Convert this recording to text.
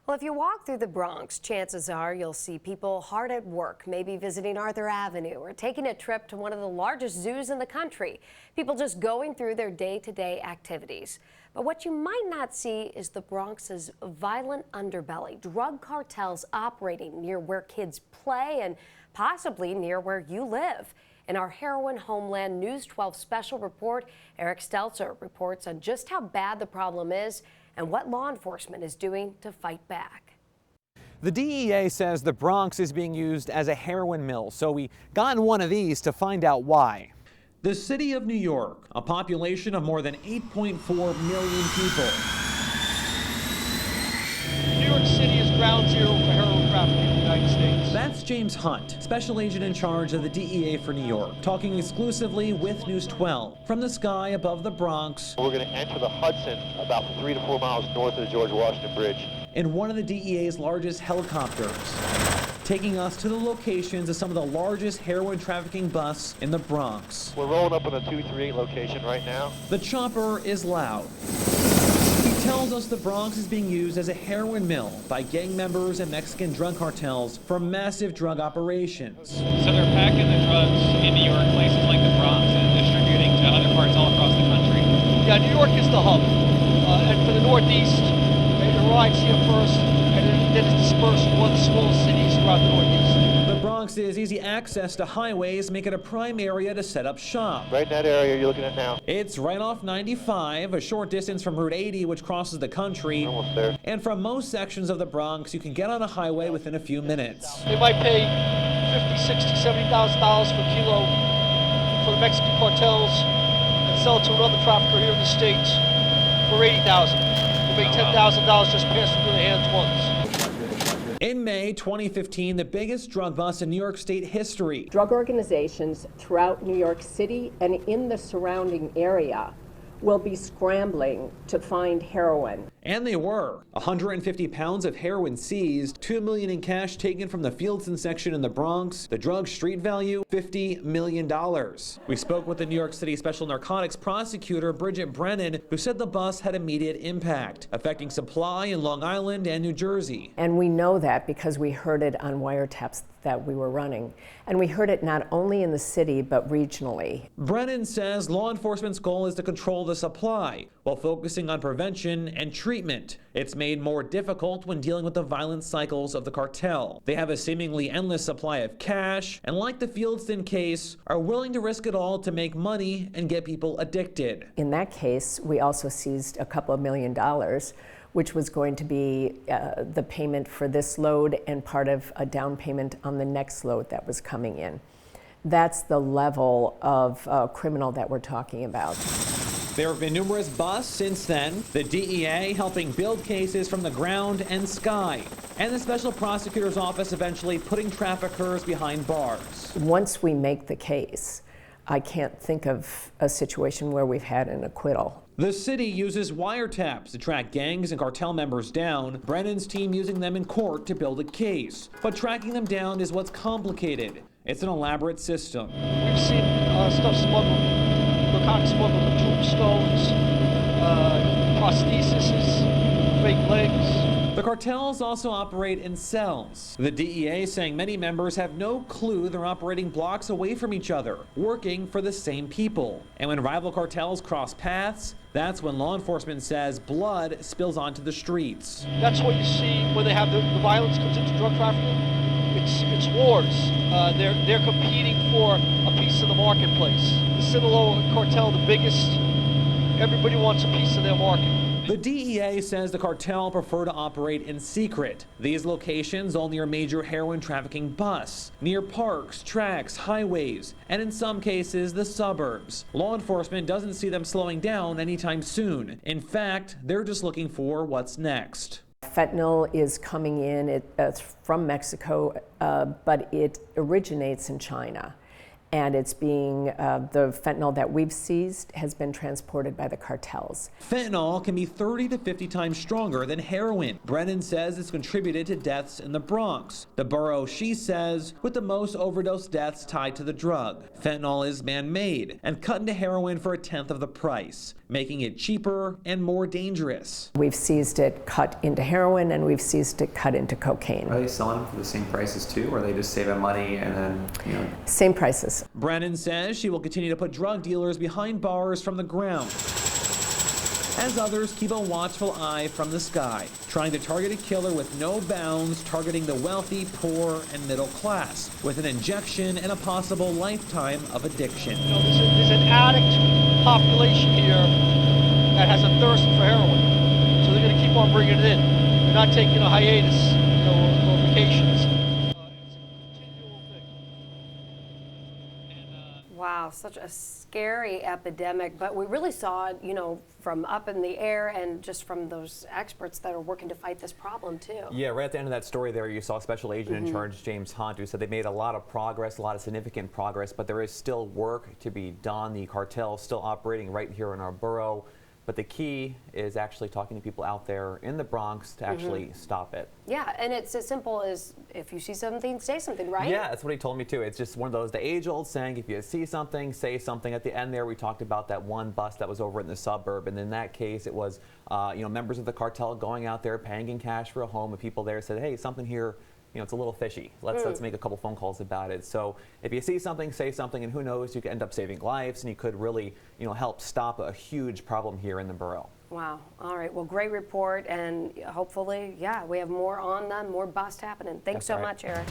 Well, if you walk through the Bronx, chances are you'll see people hard at work, maybe visiting Arthur Avenue or taking a trip to one of the largest zoos in the country. People just going through their day-to-day activities. But what you might not see is the Bronx's violent underbelly, drug cartels operating near where kids play and possibly near where you live. In our Heroin Homeland News 12 special report, Eric Steltzer reports on just how bad the problem is and what law enforcement is doing to fight back. The DEA says the Bronx is being used as a heroin mill, so we got in one of these to find out why. The city of New York, a population of more than 8.4 million people. New York City is ground zero for heroin trafficking in the United States. That's James Hunt, special agent in charge of the DEA for New York, talking exclusively with News 12 from the sky above the Bronx. We're going to enter the Hudson about 3 to 4 miles north of the George Washington Bridge in one of the DEA's largest helicopters, taking us to the locations of some of the largest heroin trafficking busts in the Bronx. We're rolling up on the 238 location right now. The chopper is loud. He tells us the Bronx is being used as a heroin mill by gang members and Mexican drug cartels for massive drug operations. So they're packing the drugs in New York, places like the Bronx, and distributing to other parts all across the country. Yeah, New York is the hub. And for the Northeast, it arrives here first, and then it's dispersed to other small cities throughout the Northeast. The Bronx's easy access to highways make it a prime area to set up shop. Right in that area you're looking at now. It's right off 95, a short distance from Route 80, which crosses the country. Almost there. And from most sections of the Bronx, you can get on a highway within a few minutes. They might pay $50,000, $60,000, $70,000 per kilo for the Mexican cartels and sell it to another trafficker here in the States for $80,000. They make $10,000 just passing through their hands once. In May 2015, the biggest drug bust in New York State history. Drug organizations throughout New York City and in the surrounding area will be scrambling to find heroin. And they were. 150 pounds of heroin seized, $2 million in cash taken from the Fieldson section in the Bronx. The drug street value, $50 million. We spoke with the New York City Special Narcotics prosecutor, Bridget Brennan, who said the bust had immediate impact, affecting supply in Long Island and New Jersey. And we know that because we heard it on wiretaps that we were running. And we heard it not only in the city, but regionally. Brennan says law enforcement's goal is to control the supply while focusing on prevention and treatment. It's made more difficult when dealing with the violent cycles of the cartel. They have a seemingly endless supply of cash, and like the Fieldson case, are willing to risk it all to make money and get people addicted. In that case, we also seized a couple of $1 million, which was going to be the payment for this load and part of a down payment on the next load that was coming in. That's the level of criminal that we're talking about. There have been numerous busts since then, the DEA helping build cases from the ground and sky, and the Special Prosecutor's Office eventually putting traffickers behind bars. Once we make the case, I can't think of a situation where we've had an acquittal. The city uses wiretaps to track gangs and cartel members down, Brennan's team using them in court to build a case. But tracking them down is what's complicated. It's an elaborate system. We've seen stuff smuggled, narcotics smuggled with tombstones, prostheses, fake legs. The cartels also operate in cells. The DEA saying many members have no clue they're operating blocks away from each other, working for the same people. And when rival cartels cross paths, that's when law enforcement says blood spills onto the streets. That's what you see when they have the violence comes into drug trafficking. It's wars. They're competing for a piece of the marketplace. The Sinaloa cartel, the biggest, everybody wants a piece of their market. The DEA says the cartel prefer to operate in secret. These locations all near major heroin trafficking busts, near parks, tracks, highways, and in some cases, the suburbs. Law enforcement doesn't see them slowing down anytime soon. In fact, they're just looking for what's next. Fentanyl is coming in from Mexico, but it originates in China. and it's being, the fentanyl that we've seized has been transported by the cartels. Fentanyl can be 30 to 50 times stronger than heroin. Brennan says it's contributed to deaths in the Bronx, the borough, she says, with the most overdose deaths tied to the drug. Fentanyl is man-made and cut into heroin for 1/10 of the price, making it cheaper and more dangerous. We've seized it cut into heroin, and we've seized it cut into cocaine. Are they selling them for the same prices too, or are they just saving money and then, you know? Same prices. Brennan says she will continue to put drug dealers behind bars from the ground, as others keep a watchful eye from the sky, trying to target a killer with no bounds, targeting the wealthy, poor, and middle class, with an injection and a possible lifetime of addiction. You know, there's an addict population here that has a thirst for heroin, so they're going to keep on bringing it in. They're not taking a hiatus, you know, or vacations. It's a continual thing. Wow, such a scary epidemic, but we really saw it, you know, from up in the air and just from those experts that are working to fight this problem too. Yeah, right at the end of that story there, you saw Special Agent in Charge James Hunt, who said they made a lot of progress, a lot of significant progress, but there is still work to be done. The cartel is still operating right here in our borough. But the key is actually talking to people out there in the Bronx to actually stop it. Yeah, and it's as simple as if you see something, say something, right? Yeah, that's what he told me too. It's just one of those, the age-old saying, if you see something, say something. At the end there, we talked about that one bus that was over in the suburb, and in that case, it was you know, members of the cartel going out there, paying in cash for a home, and people there said, hey, something here, you know, it's a little fishy. Let's make a couple phone calls about it. So if you see something, say something, and who knows, you could end up saving lives, and you could really, you know, help stop a huge problem here in the borough. Wow. All right. Well, great report, and hopefully, yeah, we have more on them, more bust happening. Thanks so much, Eric.